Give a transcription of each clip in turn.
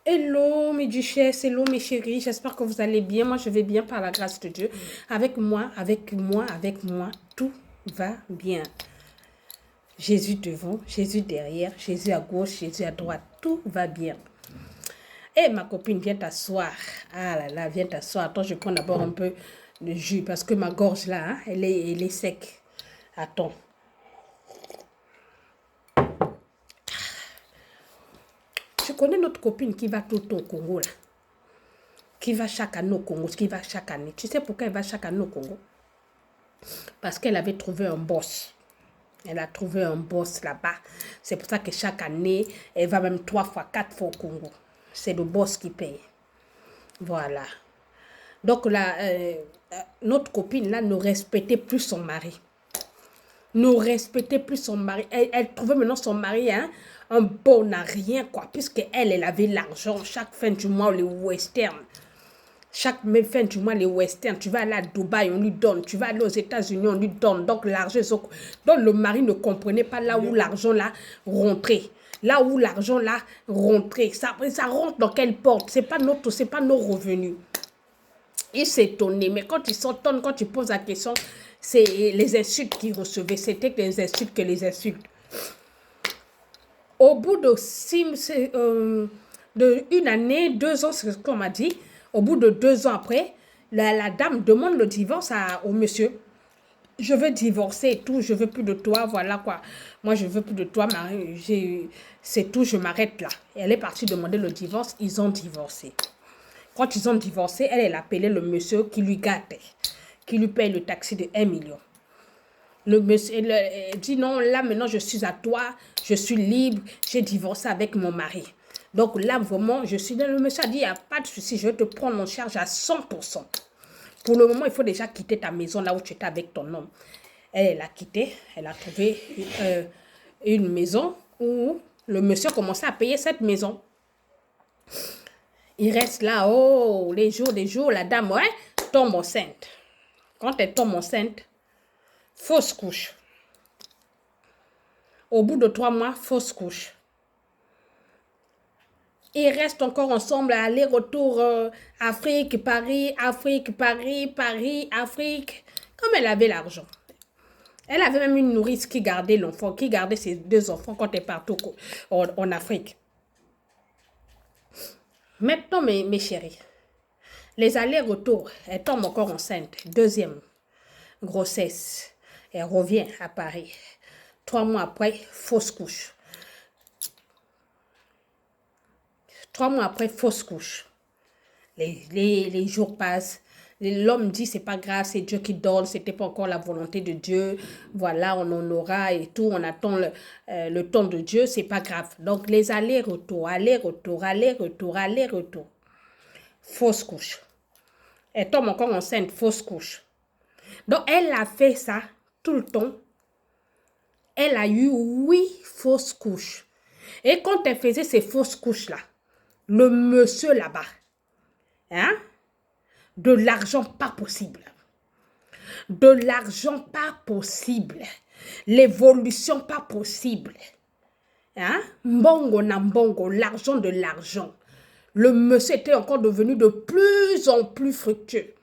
Hello mes duchesses, hello mes chéris, j'espère que vous allez bien. Moi je vais bien par la grâce de Dieu. Avec moi, tout va bien. Jésus devant, Jésus derrière, Jésus à gauche, Jésus à droite, tout va bien. Et ma copine, viens t'asseoir. Ah là là, viens t'asseoir. Attends, je prends d'abord un peu de jus parce que ma gorge là, hein, elle est sec. Attends. Je connais notre copine qui va tout au Congo là. Qui va chaque année au Congo, qui va chaque année. Tu sais pourquoi elle va chaque année au Congo? Parce qu'elle avait trouvé un boss. Elle a trouvé un boss là-bas. C'est pour ça que chaque année, elle va même 3 fois, 4 fois au Congo. C'est le boss qui paye. Voilà. Donc là, notre copine là ne respectait plus son mari. Ne respectait plus son mari. Elle trouvait maintenant son mari hein, un bon à rien, quoi. Puisque elle avait l'argent chaque fin du mois, les westerns. Chaque fin du mois, les westerns, tu vas aller à Dubaï, on lui donne. Tu vas aller aux États-Unis, on lui donne. Donc, l'argent, donc le mari ne comprenait pas là où l'argent là rentrait. Là où l'argent là rentrait. Ça rentre dans quelle porte? C'est pas nos revenus. Il s'étonnait. Mais quand il s'étonne, quand tu poses la question, c'est les insultes qu'il recevait. C'était les insultes que les insultes. Au bout de une année, 2 ans, c'est ce qu'on m'a dit. Au bout de 2 ans après, la dame demande le divorce au monsieur. Je veux divorcer et tout, je veux plus de toi, voilà quoi. Moi, je veux plus de toi, c'est tout, je m'arrête là. Et elle est partie demander le divorce, ils ont divorcé. Quand ils ont divorcé, elle appelait le monsieur qui lui gâtait, qui lui paye le taxi de 1 million. Le monsieur dit non, là maintenant je suis à toi, je suis libre, j'ai divorcé avec mon mari. Donc là vraiment, je suis là, le monsieur a dit, il n'y a pas de souci, je vais te prendre en charge à 100%. Pour le moment, il faut déjà quitter ta maison là où tu étais avec ton homme. Elle a quitté, elle a trouvé une maison où le monsieur commençait à payer cette maison. Il reste là, oh, les jours, la dame, ouais, tombe enceinte. Quand elle tombe enceinte, fausse couche. Au bout de 3 mois, fausse couche. Ils restent encore ensemble, aller-retour, Afrique, Paris, Afrique, Paris, Paris, Afrique. Comme elle avait l'argent. Elle avait même une nourrice qui gardait l'enfant, qui gardait ses 2 enfants quand elle partait en Afrique. Maintenant, mes chéris, les allers-retours, elle tombe encore enceinte. 2e grossesse. Elle revient à Paris. 3 mois après, fausse couche. 3 mois après, fausse couche. Les jours passent. L'homme dit, c'est pas grave, c'est Dieu qui donne, c'était pas encore la volonté de Dieu. Voilà, on en aura et tout, on attend le temps de Dieu, c'est pas grave. Donc, les allers-retours, allers-retours, allers-retours, allers-retours. Fausse couche. Elle tombe encore enceinte, fausse couche. Donc, elle a fait ça tout le temps. Elle a eu 8 fausses couches. Et quand elle faisait ces fausses couches-là, le monsieur là-bas, hein, de l'argent pas possible. De l'argent pas possible. L'évolution pas possible. Hein? Mbongo na mbongo, l'argent de l'argent. Le monsieur était encore devenu de plus en plus fructueux.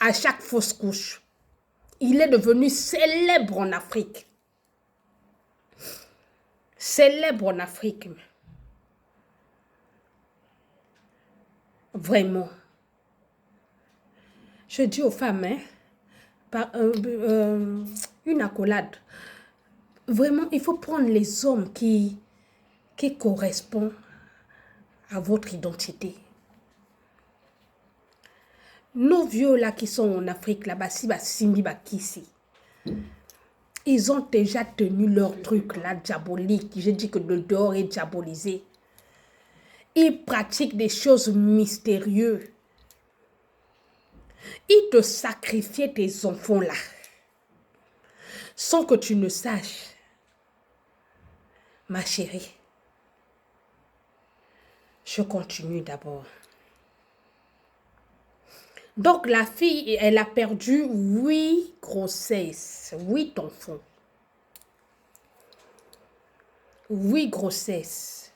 À chaque fausse couche. Il est devenu célèbre en Afrique. Célèbre en Afrique. Vraiment. Je dis aux femmes, hein, une accolade. Vraiment, il faut prendre les hommes qui correspondent à votre identité. Nos vieux là qui sont en Afrique, là-bas, ils ont déjà tenu leur truc là, diabolique. Je dis que le dehors est diabolisé. Ils pratiquent des choses mystérieuses. Ils te sacrifient tes enfants là, sans que tu ne saches. Ma chérie, je continue d'abord. Donc, la fille, elle a perdu 8 grossesses, 8 enfants. 8 grossesses.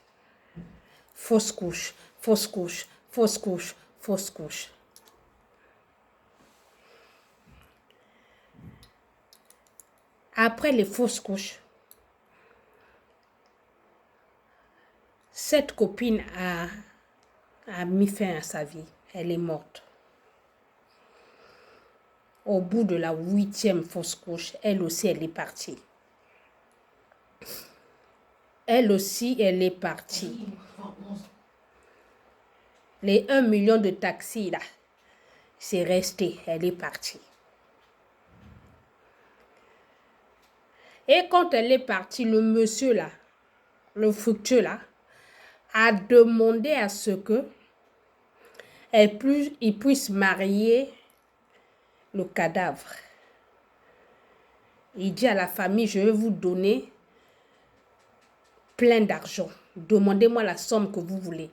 fausse couche, fausse couche, fausse couche, fausse couche. Après les fausses couches, cette copine a mis fin à sa vie. Elle est morte. Au bout de la 8e fausse couche, elle aussi, elle est partie. Elle aussi, elle est partie. Les 1 million de taxis, là, c'est resté. Elle est partie. Et quand elle est partie, le monsieur, là, le fructueux, là, a demandé à ce que il puisse marier le cadavre. Il dit à la famille, je vais vous donner plein d'argent. Demandez-moi la somme que vous voulez.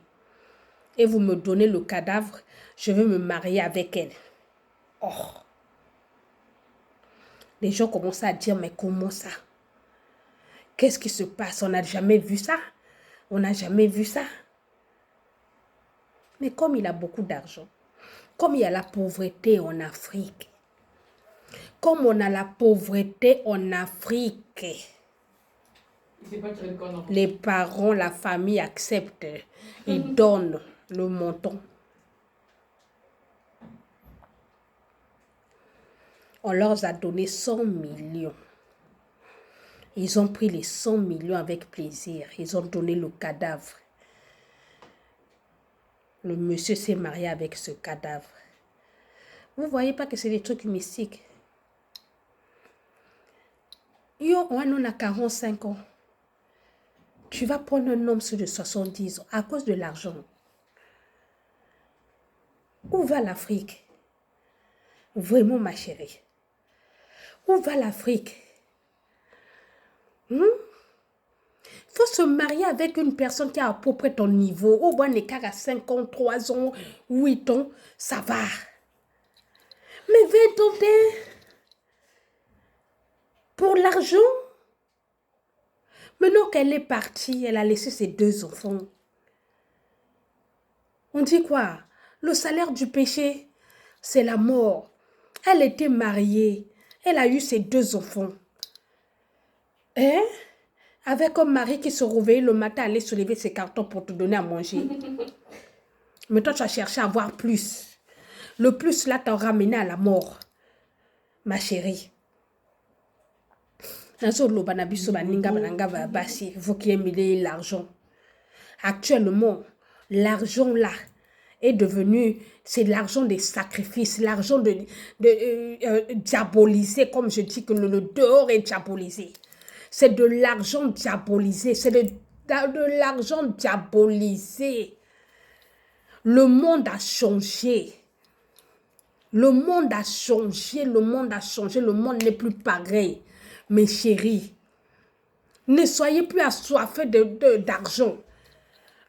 Et vous me donnez le cadavre, je vais me marier avec elle. Oh! Les gens commencent à dire, mais comment ça? Qu'est-ce qui se passe? On n'a jamais vu ça. On n'a jamais vu ça. Mais comme il a beaucoup d'argent, comme il y a la pauvreté en Afrique, comme on a la pauvreté en Afrique, les parents, la famille acceptent, ils donnent le montant. On leur a donné 100 millions. Ils ont pris les 100 millions avec plaisir. Ils ont donné le cadavre. Le monsieur s'est marié avec ce cadavre. Vous ne voyez pas que c'est des trucs mystiques? Yo, on a 45 ans. Tu vas prendre un homme de 70 ans à cause de l'argent. Où va l'Afrique? Vraiment, ma chérie. Où va l'Afrique? Il faut se marier avec une personne qui a à peu près ton niveau. Au moins, un écart à 53 ans, 8 ans, ça va. Mais 20 ans, pour l'argent, maintenant qu'elle est partie, elle a laissé ses 2 enfants. On dit quoi? Le salaire du péché, c'est la mort. Elle était mariée. Elle a eu ses 2 enfants. Hein? Avec un mari qui se réveille le matin, allait soulever ses cartons pour te donner à manger. Mais toi, tu as cherché à avoir plus. Le plus, là, t'a ramené à la mort. Ma chérie. Vous qui aimez l'argent. Actuellement, l'argent, là, est devenu, c'est l'argent des sacrifices, l'argent diabolisé, comme je dis que le dehors est diabolisé. C'est de l'argent diabolisé, c'est de l'argent diabolisé. Le monde a changé. Le monde a changé, le monde a changé, le monde n'est plus pareil. Mes chéris, ne soyez plus assoiffés d'argent.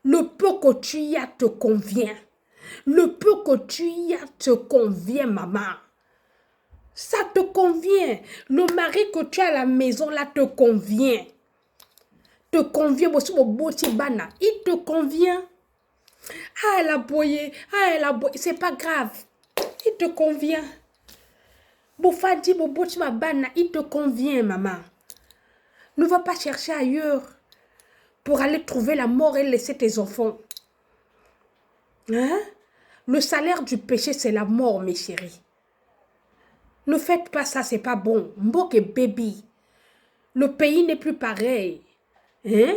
Le peu que tu y as te convient. Le peu que tu y as te convient, maman. Ça te convient. Le mari que tu as à la maison, là, te convient. Te convient. Il te convient. Ah, elle a boyé. Ah, elle a boyé. C'est pas grave. Il te convient. Il te convient, maman. Ne va pas chercher ailleurs pour aller trouver la mort et laisser tes enfants. Hein? Le salaire du péché, c'est la mort, mes chéris. Ne faites pas ça, c'est pas bon. Mboke baby. Le pays n'est plus pareil. Hein?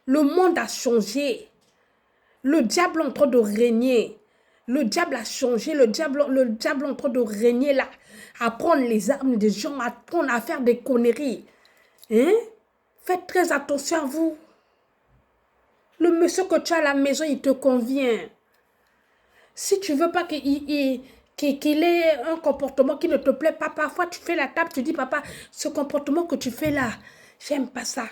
Le monde a changé. Le diable est en train de régner. Le diable a changé. Le diable est en train de régner là. À prendre les armes des gens, à faire des conneries. Hein? Faites très attention à vous. Le monsieur que tu as à la maison, il te convient. Si tu ne veux pas qu'il ait un comportement qui ne te plaît pas, parfois tu fais la table, tu dis, papa, ce comportement que tu fais là, j'aime pas ça.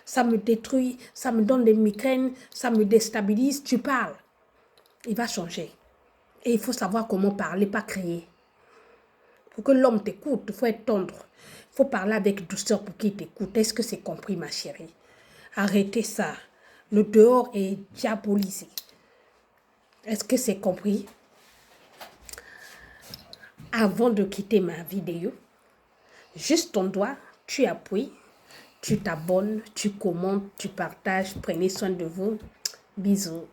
Ça me détruit, ça me donne des migraines, ça me déstabilise. Tu parles. Il va changer. Et il faut savoir comment parler, pas crier. Pour que l'homme t'écoute, il faut être tendre. Il faut parler avec douceur pour qu'il t'écoute. Est-ce que c'est compris, ma chérie? Arrêtez ça. Le dehors est diabolisé. Est-ce que c'est compris? Avant de quitter ma vidéo, juste ton doigt, tu appuies, tu t'abonnes, tu commentes, tu partages. Prenez soin de vous. Bisous.